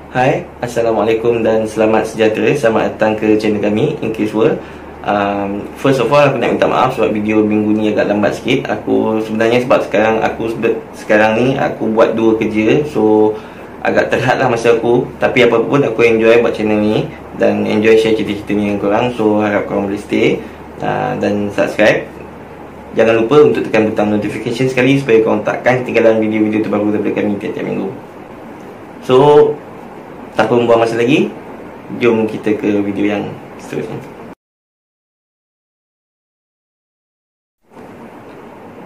Hai, Assalamualaikum dan selamat sejahtera. Selamat datang ke channel kami, Increase World. First of all, aku nak minta maaf sebab video minggu ni agak lambat sikit. Aku sebenarnya sebab sekarang ni aku buat dua kerja, so agak terhad lah masa aku. Tapi apa pun aku enjoy buat channel ni dan enjoy share cerita-cerita ni dengan korang. So harap korang boleh stay dan subscribe. Jangan lupa untuk tekan butang notification sekali supaya korang takkan ketinggalan video-video terbaru daripada kami tiap-tiap minggu. So tanpa membuang masa lagi, jom kita ke video yang seterusnya.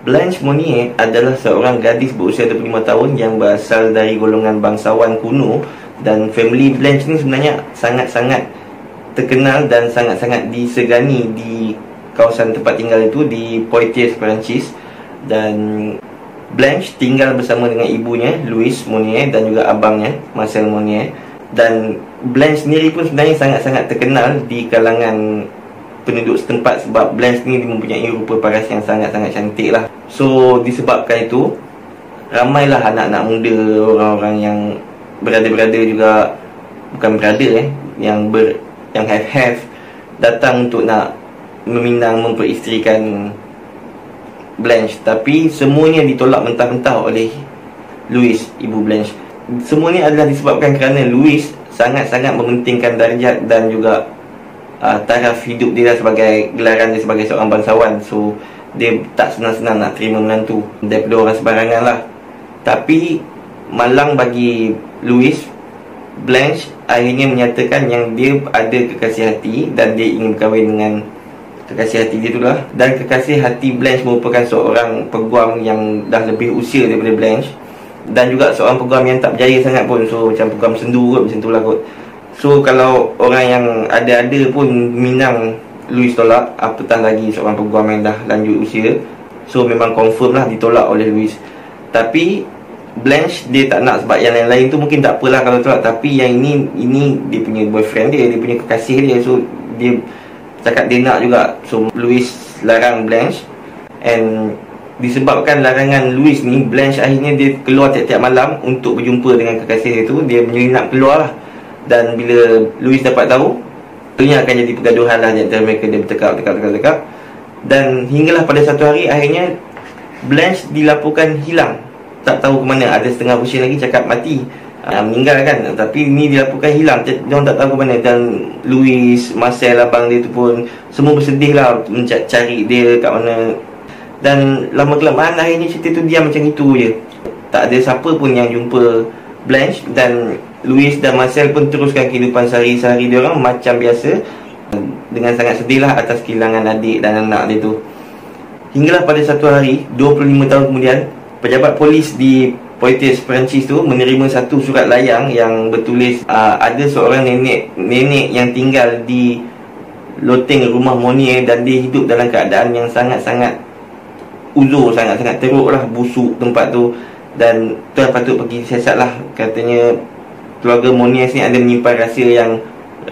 Blanche Monnier adalah seorang gadis berusia 25 tahun yang berasal dari golongan bangsawan kuno, dan family Blanche ni sebenarnya sangat-sangat terkenal dan sangat-sangat disegani di kawasan tempat tinggal itu di Poitiers, Perancis. Dan Blanche tinggal bersama dengan ibunya, Louise Monnier, dan juga abangnya, Marcel Monnier. Dan Blanche sendiri pun sebenarnya sangat-sangat terkenal di kalangan penduduk setempat sebab Blanche ni mempunyai rupa paras yang sangat-sangat cantik lah. So disebabkan itu, ramailah anak-anak muda, orang-orang yang berada-berada juga, bukan berada yang have datang untuk nak meminang, memperisterikan Blanche. Tapi semuanya ditolak mentah-mentah oleh Louise, ibu Blanche. Semua ni adalah disebabkan kerana Louise sangat-sangat mementingkan darjat dan juga taraf hidup dia sebagai gelaran dia sebagai seorang bangsawan. So dia tak senang-senang nak terima menantu daripada orang sembarangan lah. Tapi malang bagi Louise, Blanche akhirnya menyatakan yang dia ada kekasih hati dan dia ingin berkahwin dengan kekasih hati dia tu lah. Dan kekasih hati Blanche merupakan seorang peguam yang dah lebih usia daripada Blanche, dan juga seorang peguam yang tak berjaya sangat pun. So macam peguam sendu kot, macam tu lah kot. So kalau orang yang ada-ada pun minang Louise tolak, apatah lagi seorang peguam yang dah lanjut usia. So memang confirm lah ditolak oleh Louise. Tapi Blanche dia tak nak sebab yang lain-lain tu mungkin tak apalah kalau tolak. Tapi yang ini dia punya boyfriend dia punya kekasih dia. So dia cakap dia nak juga. So Louise larang Blanche. And disebabkan larangan Louise ni, Blanche akhirnya dia keluar tiap-tiap malam untuk berjumpa dengan kekasih dia tu. Dia menyelinap keluar lah. Dan bila Louise dapat tahu, tentunya akan jadi pergaduhan lah di antara mereka. Dia bertekak. Dan hinggalah pada satu hari akhirnya Blanche dilaporkan hilang. Tak tahu ke mana. Ada setengah version lagi cakap mati, meninggal kan. Tapi ni dilaporkan hilang, diorang tak tahu ke mana. Dan Louise, Marcel, abang dia tu pun semua bersedih lah mencari dia kat mana. Dan lama-kelamaan akhirnya cerita tu diam macam itu je. Tak ada siapa pun yang jumpa Blanche. Dan Louise dan Marcel pun teruskan kehidupan sehari-hari diorang macam biasa, dengan sangat sedih lah atas kehilangan adik dan anak dia tu. Hinggalah pada satu hari 25 tahun kemudian, pejabat polis di Poitiers, Perancis tu menerima satu surat layang yang bertulis ada seorang nenek yang tinggal di loteng rumah Monnier, dan dia hidup dalam keadaan yang sangat-sangat uzur, sangat-sangat teruk lah, busuk tempat tu. Dan tuan patut pergi siasat lah. Katanya keluarga Monnier ni ada menyimpan rahsia yang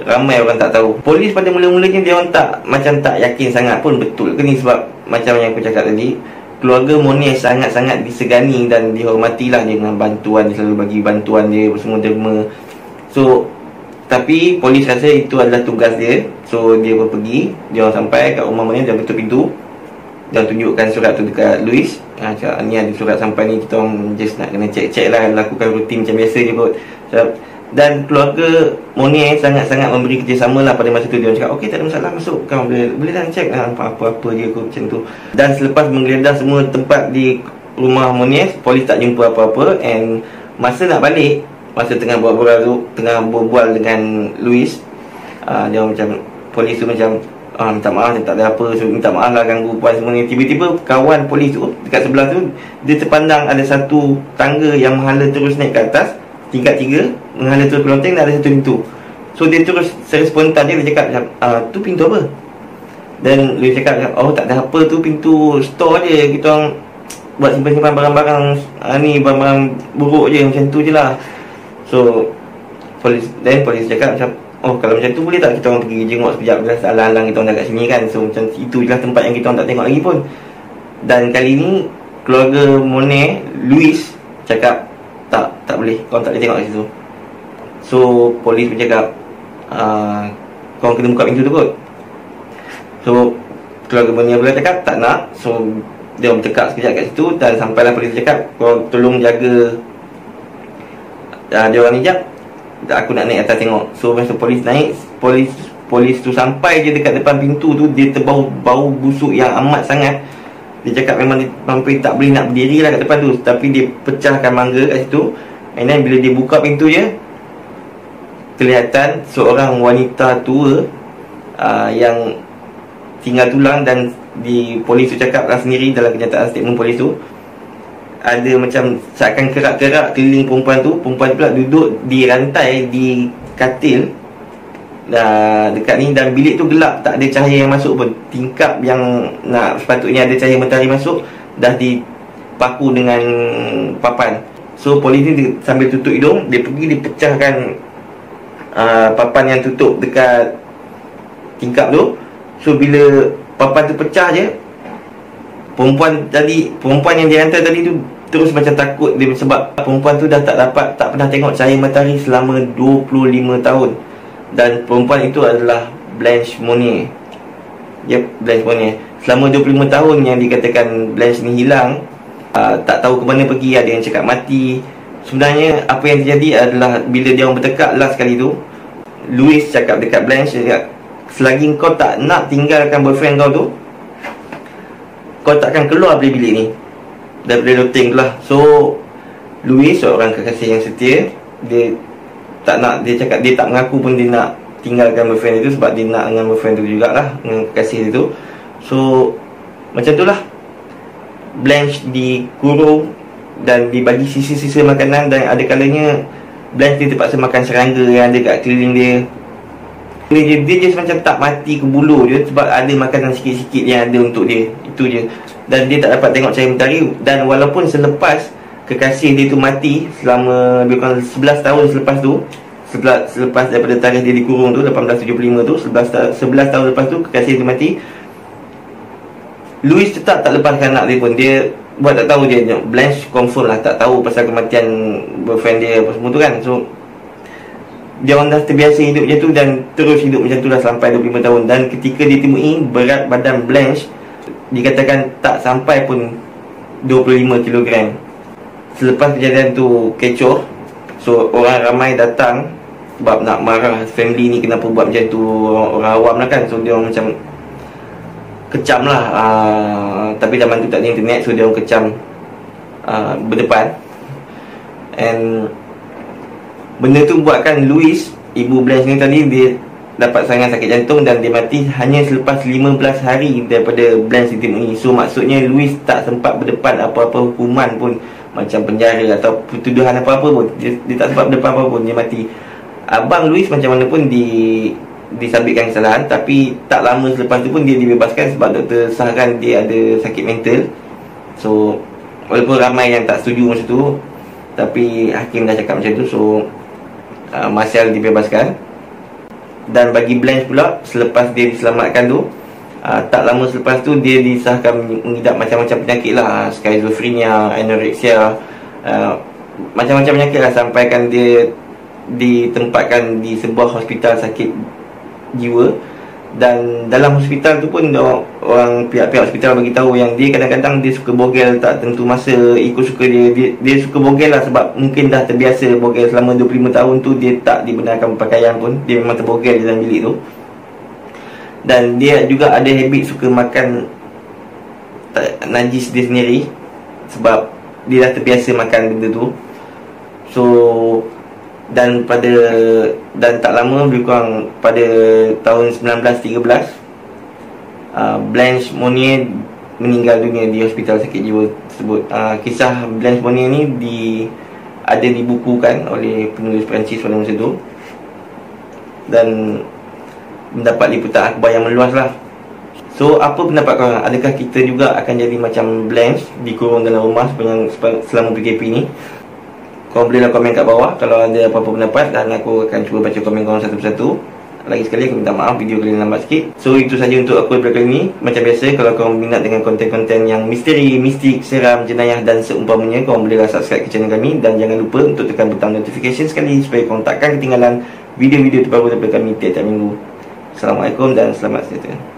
ramai orang tak tahu. Polis pada mula-mulanya dia orang tak yakin sangat pun betul ke ni, sebab macam yang aku cakap tadi, keluarga Monnier sangat-sangat disegani dan dihormati lah dengan bantuan. Dia selalu bagi bantuan dia semua derma. So tapi polis rasa itu adalah tugas dia. So dia pun pergi. Dia orang sampai kat rumah Monnier, dia betul pintu dan tunjukkan surat tu dekat Louise. Cakap ni ada surat sampai ni, kita orang just nak kena cek-cek lah, lakukan rutin macam biasa je kot. Dan keluarga Monnier sangat-sangat memberi kerjasama lah pada masa tu. Dia cakap okey, tak ada masalah, masuk, kau boleh dah cek apa-apa je kot, macam tu. Dan selepas menggeledah semua tempat di rumah Monnier, polis tak jumpa apa-apa. And masa nak balik, masa tengah berbual dengan Louise, dia macam, polis tu macam minta maaf, tak ada apa, so minta maaf lah ganggu puan semua ni. Tiba-tiba kawan polis tu dekat sebelah tu, dia terpandang ada satu tangga yang menghala terus naik ke atas, tingkat 3, menghala terus ke loteng, dan ada satu pintu. So dia terus secara spontan dia cakap, tu pintu apa? Dan dia cakap, oh tak ada apa, tu pintu store je, kita orang buat simpan-simpan barang-barang ni, barang-barang buruk je, macam tu je lah. So polis cakap macam, oh kalau macam tu boleh tak kita orang pergi jenguk sekejap, jelas alang-alang kita orang dah kat sini kan. So macam itu je lah tempat yang kita orang tak tengok lagi pun. Dan kali ni keluarga Monnier, Louise cakap tak boleh, korang tak boleh tengok kat situ. So polis pun cakap, korang kena buka pintu tu kot. So keluarga Monia pula cakap tak nak. So dia orang bercakap sekejap kat situ, dan sampailah polis cakap, korang tolong jaga dia orang ni jap, aku nak naik atas tengok. So masa polis naik, Polis tu sampai je dekat depan pintu tu, dia terbau bau busuk yang amat sangat. Dia cakap memang dia sampai tak boleh nak berdiri lah kat depan tu. Tapi dia pecahkan mangga kat situ. And then bila dia buka pintu je, kelihatan seorang wanita tua yang tinggal tulang. Dan polis tu cakap lah sendiri dalam kenyataan statement polis tu, ada macam seakan kerak-kerak keliling perempuan tu. Perempuan pula duduk di rantai, di katil dekat ni, dan bilik tu gelap, tak ada cahaya yang masuk pun. Tingkap yang sepatutnya ada cahaya matahari masuk dah dipaku dengan papan. So polis ni sambil tutup hidung, dia pergi, dia pecahkan papan yang tutup dekat tingkap tu. So bila papan tu pecah je, perempuan yang dihantar tadi tu terus macam takut dia, sebab perempuan tu dah tak pernah tengok cahaya matahari selama 25 tahun. Dan perempuan itu adalah Blanche Monnier. Blanche Monnier. Selama 25 tahun yang dikatakan Blanche ni hilang, tak tahu ke mana pergi, ada yang cakap mati. Sebenarnya apa yang terjadi adalah bila dia orang bertekak last kali tu, Louis cakap dekat Blanche, dia cakap, selagi kau tak nak tinggalkan boyfriend kau tu, kau takkan keluar dari bilik ni, daripada loteng tu lah. So Louis, seorang kekasih yang setia, dia tak nak, dia cakap dia tak mengaku pun dia nak tinggalkan boyfriend itu, sebab dia nak dengan boyfriend tu jugalah, dengan kekasih dia tu. So macam tu lah, Blanche dikurung dan dibagi sisa-sisa makanan. Dan ada kalanya Blanche dia terpaksa makan serangga yang ada kat keliling dia. Dia just macam tak mati ke bulu je, sebab ada makanan sikit-sikit yang ada untuk dia, itu je. Dan dia tak dapat tengok cahaya matahari. Dan walaupun selepas kekasih dia tu mati, selama lebih kurang 11 tahun selepas daripada tarikh dia dikurung tu, 1875 tu, 11 tahun lepas tu kekasih dia mati, Louis tetap tak lepaskan anak dia pun. Dia buat tak tahu je. Blanche confirm lah tak tahu pasal kematian boyfriend dia apa semua tu kan. So dia orang dah terbiasa hidup macam tu, dan terus hidup macam tu dah sampai 25 tahun. Dan ketika ditemui, berat badan Blanche dikatakan tak sampai pun 25 kilogram. Selepas kejadian tu kecoh, so orang ramai datang sebab nak marah family ni kenapa buat macam tu, orang awam lah kan. So dia orang macam kecam lah, tapi zaman tu tak ada internet, so dia orang kecam berdepan. And benda tu buatkan Louis, ibu Blanche ni tadi, dia dapat serangan sakit jantung dan dia mati hanya selepas 15 hari daripada Blanche ditemui. So maksudnya Louis tak sempat berdepan apa-apa hukuman pun, macam penjara atau tuduhan apa-apa pun. Dia tak sempat berdepan apa pun, dia mati. Abang Louis macam mana pun disabitkan kesalahan, tapi tak lama selepas tu pun dia dibebaskan sebab doktor sahkan dia ada sakit mental. So walaupun ramai yang tak setuju masa tu, tapi hakim dah cakap macam tu. So Marcel dibebaskan. Dan bagi Blanche pula, selepas dia diselamatkan tu, tak lama selepas tu dia disahkan mengidap macam-macam penyakit lah, skizofrenia, anorexia, macam-macam penyakit lah, sampaikan dia ditempatkan di sebuah hospital sakit jiwa. Dan dalam hospital tu pun orang pihak-pihak hospital bagi tahu yang dia kadang-kadang dia suka bogel tak tentu masa, ikut suka dia suka bogel lah, sebab mungkin dah terbiasa bogel selama 25 tahun tu. Dia tak dibenarkan berpakaian pun, dia memang terbogel dalam bilik tu. Dan dia juga ada habit suka makan najis dia sendiri, sebab dia dah terbiasa makan benda tu. So dan tak lama, lebih kurang pada tahun 1913, Blanche Monnier meninggal dunia di hospital sakit jiwa tersebut. Kisah Blanche Monnier ni ada dibukukan oleh penulis Perancis pada masa itu, dan mendapat liputan akhbar yang meluas lah. So apa pendapat korang? Adakah kita juga akan jadi macam Blanche, dikurung dalam rumah selama PKP ni? Korang bolehlah komen kat bawah kalau ada apa-apa pendapat, dan aku akan cuba baca komen korang satu persatu. Lagi sekali aku minta maaf video kali ini lambat sikit. So itu saja untuk aku daripada kali ini. Macam biasa, kalau korang minat dengan konten-konten yang misteri, mistik, seram, jenayah dan seumpamanya, korang bolehlah subscribe ke channel kami. Dan jangan lupa untuk tekan butang notification sekali supaya korang takkan ketinggalan video-video terbaru daripada kami tiap-tiap minggu. Assalamualaikum dan selamat sejahtera.